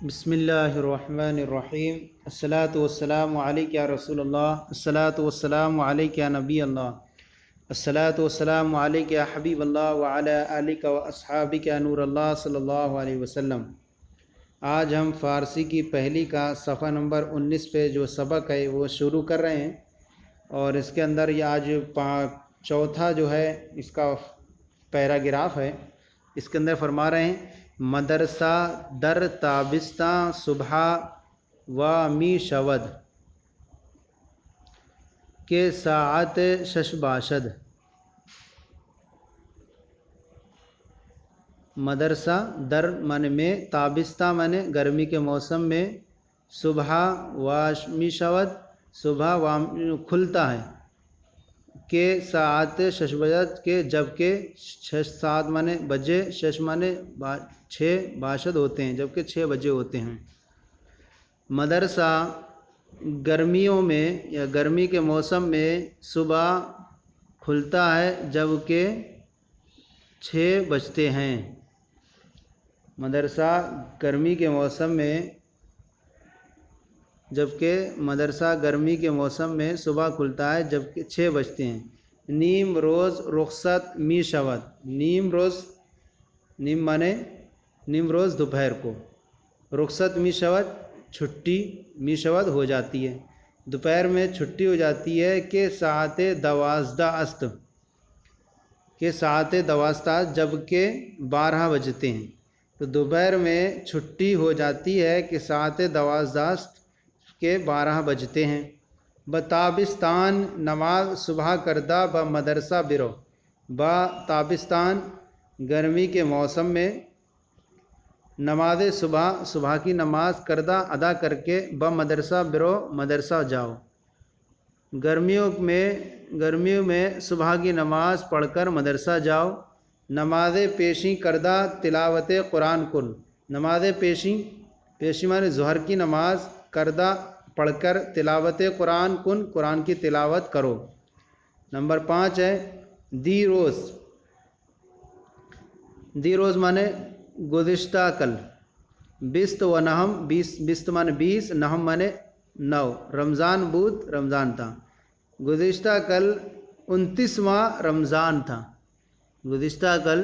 بسم اللہ الرحمن الرحیم الصلاۃ والسلام علیک یا رسول اللہ الصلاۃ والسلام علیک یا نبی اللہ الصلاۃ والسلام علیک یا حبیب اللہ وعلی آلک و اصحابک یا نور اللہ صلی اللہ علیہ وسلم۔ آج ہم فارسی کی پہلی کا صفحہ نمبر 19 پہ جو سبق ہے وہ شروع کر رہے ہیں، اور اس کے اندر یہ آج چوتھا جو ہے اس کا پیراگراف ہے۔ اس کے اندر فرما رہے ہیں مدرسہ در تابستاں صبح و می شود کے ساعت شش باشد۔ مدرسہ در من میں، تابستہ من گرمی کے موسم میں، صبح و می شود صبح و کھلتا ہے، کے ساعت شش بجد کے جبکہ چھ سات مانے بجے، شش مانے چھ باشد ہوتے ہیں جبکہ 6 بجے ہوتے ہیں۔ مدرسہ گرمیوں میں یا گرمی کے موسم میں صبح کھلتا ہے جبکہ 6 بجتے ہیں۔ مدرسہ گرمی کے موسم میں مدرسہ گرمی کے موسم میں صبح کھلتا ہے جبکہ 6 بجتے ہیں۔ نیم روز رخصت می شود، نیم روز دوپہر کو، رخصت می شود چھٹی، می شود ہو جاتی ہے، دوپہر میں چھٹی ہو جاتی ہے۔ کہ ساعت 12 است، کہ ساعت 12 جبکہ 12 بجتے ہیں، تو دوپہر میں چھٹی ہو جاتی ہے کہ ساعت 12 است کے 12 بجتے ہیں۔ بتابستان نماز صبح کردہ ب مدرسہ برو، تابستان گرمی کے موسم میں نماز صبح کی نماز کردہ ادا کر کے مدرسہ برو مدرسہ جاؤ۔ گرمیوں میں صبح کی نماز پڑھ کر مدرسہ جاؤ۔ نماز پیشی کردہ تلاوت قرآن کن، نماز پیشی مانے ظہر کی نماز کردہ پڑھ کر تلاوت قرآن کن، قرآن کی تلاوت کرو۔ نمبر 5 ہے دی روز مانے گزشتہ کل، بست و نہم، بست مانے 20، نہم مانے 9، رمضان بود رمضان تھا، گزشتہ کل 29واں رمضان تھا، گزشتہ کل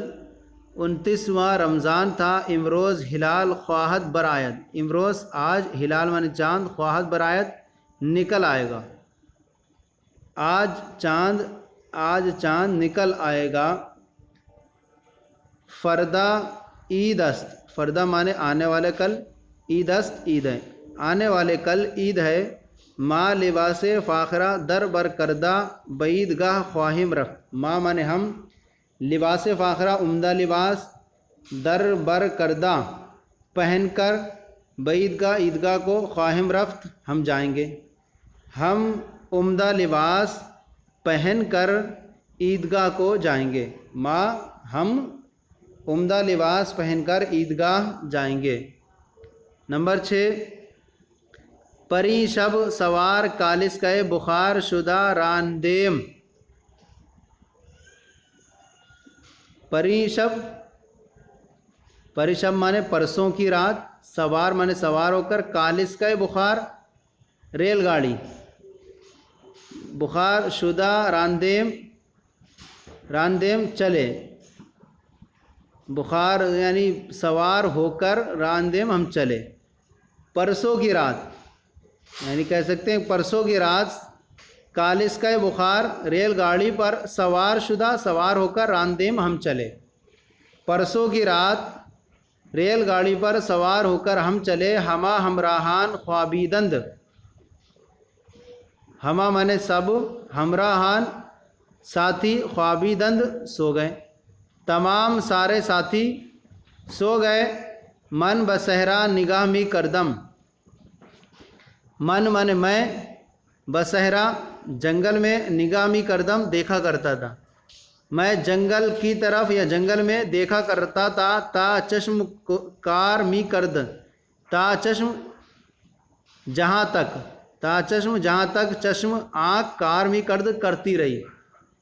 29واں رمضان تھا۔ امروز ہلال خواہد برآید، امروز آج ہلال مانے چاند، خواہد برآید نکل آئے گا، آج چاند نکل آئے گا۔ فردہ عید است، فردہ مانے آنے والے کل، عید است عید ہے، آنے والے کل عید ہے۔ ما لباس فاخرہ در بر کردہ بعید گاہ خواہم رفت، ما مانے ہم، لباس فاخرہ عمدہ لباس، در بر کردہ پہن کر، بعید گاہ عیدگاہ کو، خواہم رفت ہم جائیں گے، ہم عمدہ لباس پہن کر عیدگاہ کو جائیں گے، ہم عمدہ لباس پہن کر عیدگاہ جائیں گے۔ نمبر 6 پری شب سوار کالس کے بخار شدہ راندیم، پری شب مانے پرسوں کی رات، سوار مانے سوار ہو کر، کالس کا بخار ریل گاڑی، بخار شدہ راندیم چلے، بخار یعنی سوار ہو کر راندیم ہم چلے۔ پرسوں کی رات یعنی کہہ سکتے ہیں پرسوں کی رات کالس کا بخار ریل گاڑی پر سوار شدہ، سوار ہو کر راندیم ہم چلے، پرسوں کی رات ریل گاڑی پر سوار ہو کر ہم چلے۔ ہما ہمراہان خوابیدند، ہما مانے سب، ہمراہان ساتھی، خوابیدند سو گئے، تمام سارے ساتھی سو گئے۔ من بصحرا نگاہ می کردم، من مانے میں، بصحرا جنگل میں، نگاہ می کردم دیکھا کرتا تھا، میں جنگل کی طرف یا جنگل میں دیکھا کرتا تھا۔ تا چشم کار می کرد، تا چشم جہاں تک چشم آنکھ کار می کرد کرتی رہی،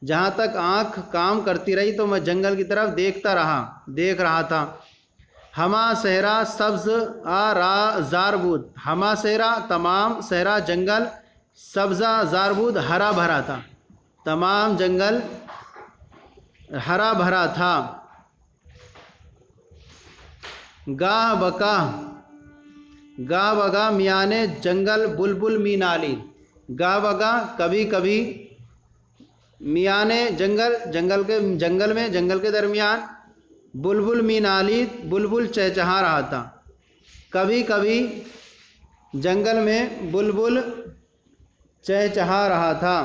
جہاں تک آنکھ کام کرتی رہی تو میں جنگل کی طرف دیکھ رہا تھا۔ ہما صحرا سبز را زار بود، ہما صحرا تمام صحرا جنگل، سبزہ زار بود ہرا بھرا تھا، تمام جنگل ہرا بھرا تھا۔ گاہ بگاہ میانے جنگل بلبل می نالید، گاہ بگاہ کبھی کبھی، میانے جنگل کے درمیان، بلبل می نالید بلبل چہچہا رہا تھا، کبھی کبھی جنگل میں بلبل چہچہا رہا تھا۔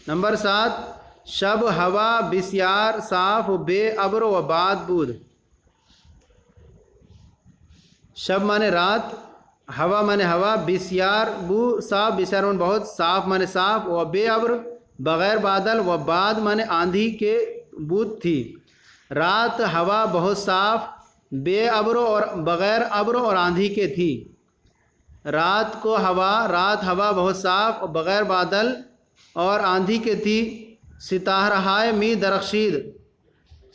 نمبر 7، شب ہوا بسیار صاف و بے ابر و باد بود۔ شب مانے رات، ہوا مانے ہوا، بسیار بو صاف، بسیار مانے بہت، صاف مانے صاف، و بے ابر بغیر بادل، و باد مانے آندھی کے بود تھی۔ رات ہوا بہت صاف، بے ابر اور بغیر ابر اور آندھی کے تھی۔ رات ہوا بہت صاف اور بغیر بادل اور آندھی کے تھی۔ ستارہائے می درخشید،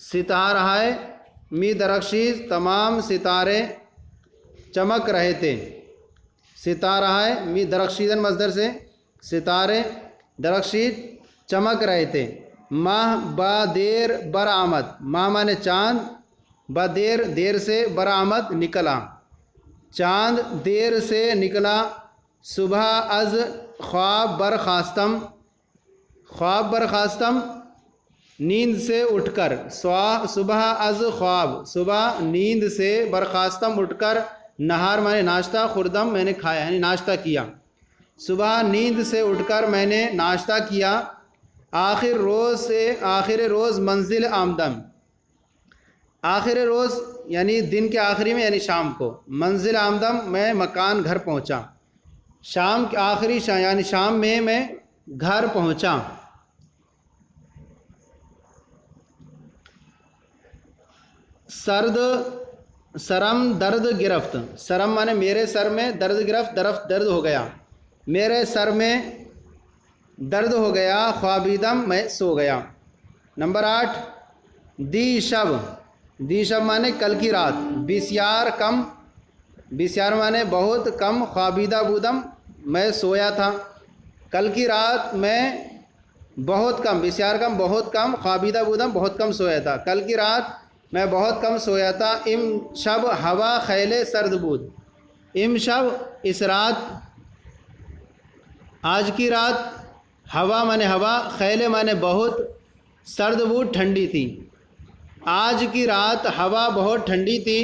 ستارہائے می درخشید، تمام ستارے چمک رہے تھے۔ ستارہائے می درخشیدن مصدر سے، ستارے درخشید چمک رہے تھے۔ ماہ با دیر برآمد، ماہ مانے چاند، با دیر سے، برآمد نکلا، چاند دیر سے نکلا۔ صبح از خواب برخاستم، خواب برخاستم نیند سے اٹھ کر، صبح از خواب، صبح نیند سے، برخاستم اٹھ کر، نہار میں نے ناشتہ، خوردم میں نے کھایا یعنی ناشتہ کیا، صبح نیند سے اٹھ کر میں نے ناشتہ کیا۔ آخر روز منزل آمدم، آخر روز یعنی دن کے آخری میں یعنی شام کو، منزل آمدم میں مکان گھر پہنچا، شام کے آخری یعنی شام میں گھر پہنچا۔ سرم درد گرفت، سرم مانے میرے سر میں، درد گرفت درد ہو گیا، میرے سر میں درد ہو گیا، خوابیدم میں سو گیا۔ نمبر 8، دی شب مانے کل کی رات، بسیار کم، بسیار مانے بہت، کم، خوابیدہ بودم میں سویا تھا، کل کی رات میں بہت کم، بسیار کم بہت کم، خوابیدہ بودم بہت کم سویا تھا، کل کی رات میں بہت کم سویا تھا۔ ام شب ہوا خیلے سرد بود، ام شب اس رات، آج کی رات، ہوا مانے ہوا، خیلے مانے بہت، سرد بود ٹھنڈی تھی، آج کی رات ہوا بہت ٹھنڈی تھی۔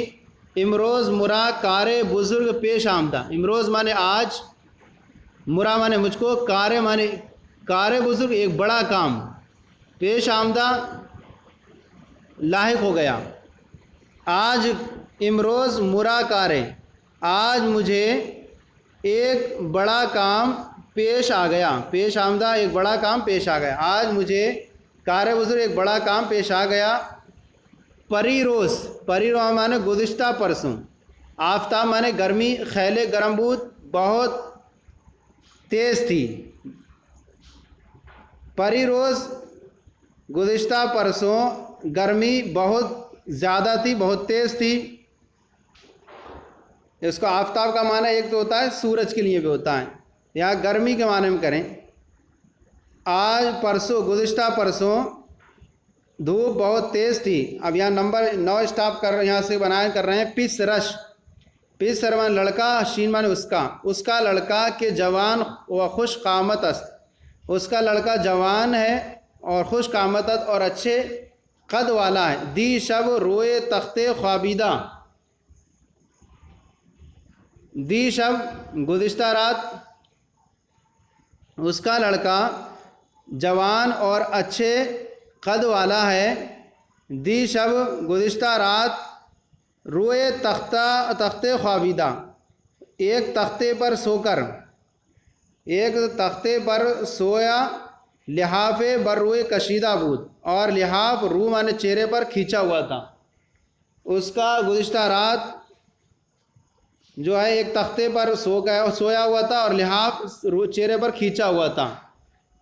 امروز مرا کار بزرگ پیش آمدہ، امروز مانے آج، مرا مانے مجھ کو، کار مانے کار بزرگ ایک بڑا کام، پیش آمدہ لاحق ہو گیا۔ آج امروز مرا کارے، آج مجھے ایک بڑا کام پیش آ گیا، پیش آمدہ ایک بڑا کام پیش آ گیا، آج مجھے کار بزرگ ایک بڑا کام پیش آ گیا۔ پری روز مانے گزشتہ پرسوں، آفتاب مانے گرمی، خیلے گرم بود بہت تیز تھی، پری روز گزشتہ پرسوں گرمی بہت زیادہ تھی، بہت تیز تھی۔ اس کو آفتاب کا معنی ایک تو ہوتا ہے سورج کے لیے بھی ہوتا ہے، یا گرمی کے معنی میں کریں۔ آج پرسوں، گزشتہ پرسوں دھوپ بہت تیز تھی۔ اب یہاں نمبر 9 اسٹاپ یہاں سے بنائے کر رہے ہیں۔ پس رش، پس سرمان لڑکا، شین مانے اس کا لڑکا کہ جوان و خوش قامت است، اس کا لڑکا جوان ہے اور خوش قامت اور اچھے قد والا ہے۔ دی شب روئے تختے خوابیدہ، دی شب گزشتہ رات، اس کا لڑکا جوان اور اچھے قد والا ہے۔ دی شب گزشتہ رات، روئے تختے خوابیدہ، ایک تختے پر سو کر، ایک تختے پر سویا، لحاف بر روئے کشیدہ بود، اور لحاف رو مانے چہرے پر کھینچا ہوا تھا، اس کا گزشتہ رات جو ہے ایک تختے پر سویا ہوا تھا اور لحاف چہرے پر کھینچا ہوا تھا۔